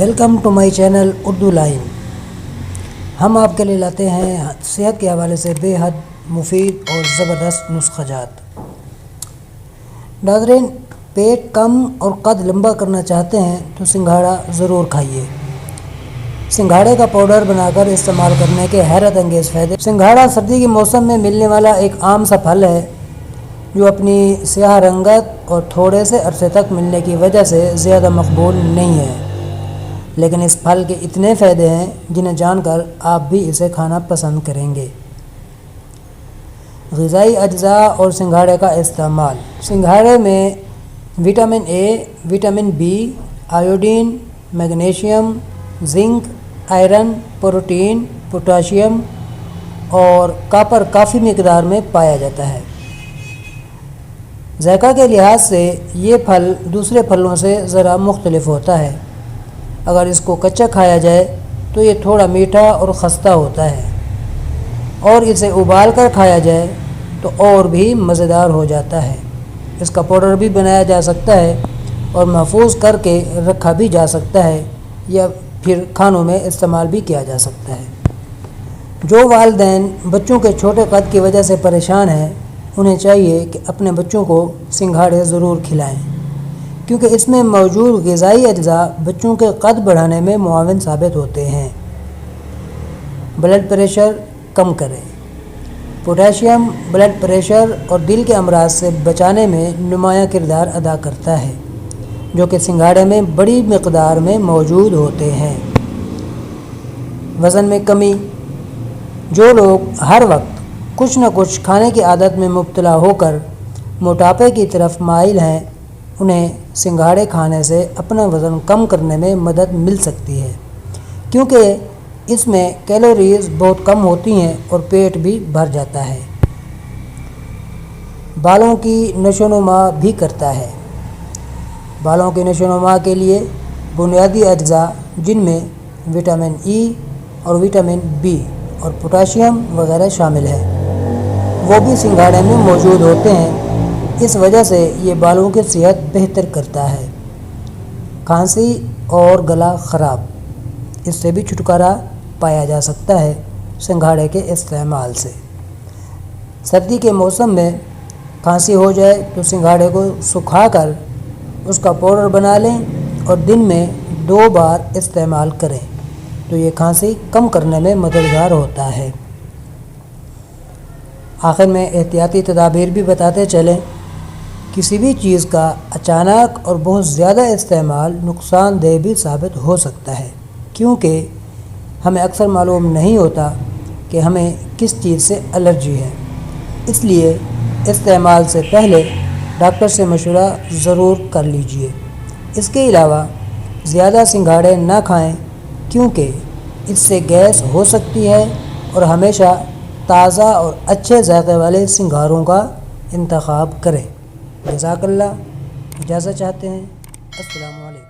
Welcome to my channel Urdu line. ہم آپ کے لیے لاتے ہیں صحت کے حوالے سے بے حد مفید اور زبردست نسخہ جات۔ ناظرین، پیٹ کم اور قد لمبا کرنا چاہتے ہیں تو سنگھاڑا ضرور کھائیے۔ سنگھاڑے کا پاؤڈر بنا کر استعمال کرنے کے حیرت انگیز فائدے۔ سنگھاڑا سردی کے موسم میں ملنے والا ایک عام سا پھل ہے جو اپنی سیاہ رنگت اور تھوڑے سے عرصے تک ملنے کی وجہ سے زیادہ مقبول نہیں ہے، لیکن اس پھل کے اتنے فائدے ہیں جنہیں جان کر آپ بھی اسے کھانا پسند کریں گے۔ غذائی اجزاء اور سنگھاڑے کا استعمال۔ سنگھاڑے میں vitamin A, vitamin B, iodine, magnesium, zinc, iron, protein, potassium اور کاپر کافی مقدار میں پایا جاتا ہے۔ ذائقہ کے لحاظ سے یہ پھل دوسرے پھلوں سے ذرا مختلف ہوتا ہے۔ اگر اس کو کچا کھایا جائے تو یہ تھوڑا میٹھا اور خستہ ہوتا ہے، اور اسے ابال کر کھایا جائے تو اور بھی مزیدار ہو جاتا ہے۔ اس کا پاؤڈر بھی بنایا جا سکتا ہے اور محفوظ کر کے رکھا بھی جا سکتا ہے، یا پھر کھانوں میں استعمال بھی کیا جا سکتا ہے۔ جو والدین بچوں کے چھوٹے قد کی وجہ سے پریشان ہیں، انہیں چاہیے کہ اپنے بچوں کو سنگھاڑے ضرور کھلائیں، کیونکہ اس میں موجود غذائی اجزاء بچوں کے قد بڑھانے میں معاون ثابت ہوتے ہیں۔ بلڈ پریشر کم کریں۔ پوٹاشیم بلڈ پریشر اور دل کے امراض سے بچانے میں نمایاں کردار ادا کرتا ہے، جو کہ سنگھاڑے میں بڑی مقدار میں موجود ہوتے ہیں۔ وزن میں کمی۔ جو لوگ ہر وقت کچھ نہ کچھ کھانے کی عادت میں مبتلا ہو کر موٹاپے کی طرف مائل ہیں، انہیں سنگھاڑے کھانے سے اپنا وزن کم کرنے میں مدد مل سکتی ہے، کیونکہ اس میں کیلوریز بہت کم ہوتی ہیں اور پیٹ بھی بھر جاتا ہے۔ بالوں کی نشو و نما بھی کرتا ہے۔ بالوں کی نشو و نما کے لیے بنیادی اجزاء، جن میں وٹامن ای اور وٹامن بی اور پوٹاشیم وغیرہ شامل ہیں، وہ بھی سنگھاڑے میں موجود ہوتے ہیں۔ اس وجہ سے یہ بالوں کی صحت بہتر کرتا ہے۔ کھانسی اور گلا خراب، اس سے بھی چھٹکارا پایا جا سکتا ہے سنگھاڑے کے استعمال سے۔ سردی کے موسم میں کھانسی ہو جائے تو سنگھاڑے کو سکھا کر اس کا پاؤڈر بنا لیں اور دن میں 2 بار استعمال کریں تو یہ کھانسی کم کرنے میں مددگار ہوتا ہے۔ آخر میں احتیاطی تدابیر بھی بتاتے چلیں۔ کسی بھی چیز کا اچانک اور بہت زیادہ استعمال نقصان دہ بھی ثابت ہو سکتا ہے، کیونکہ ہمیں اکثر معلوم نہیں ہوتا کہ ہمیں کس چیز سے الرجی ہے۔ اس لیے استعمال سے پہلے ڈاکٹر سے مشورہ ضرور کر لیجیے۔ اس کے علاوہ زیادہ سنگھاڑے نہ کھائیں، کیونکہ اس سے گیس ہو سکتی ہے، اور ہمیشہ تازہ اور اچھے ذائقے والے سنگھاروں کا انتخاب کریں۔ جزاک اللہ۔ اجازت چاہتے ہیں۔ السلام علیکم۔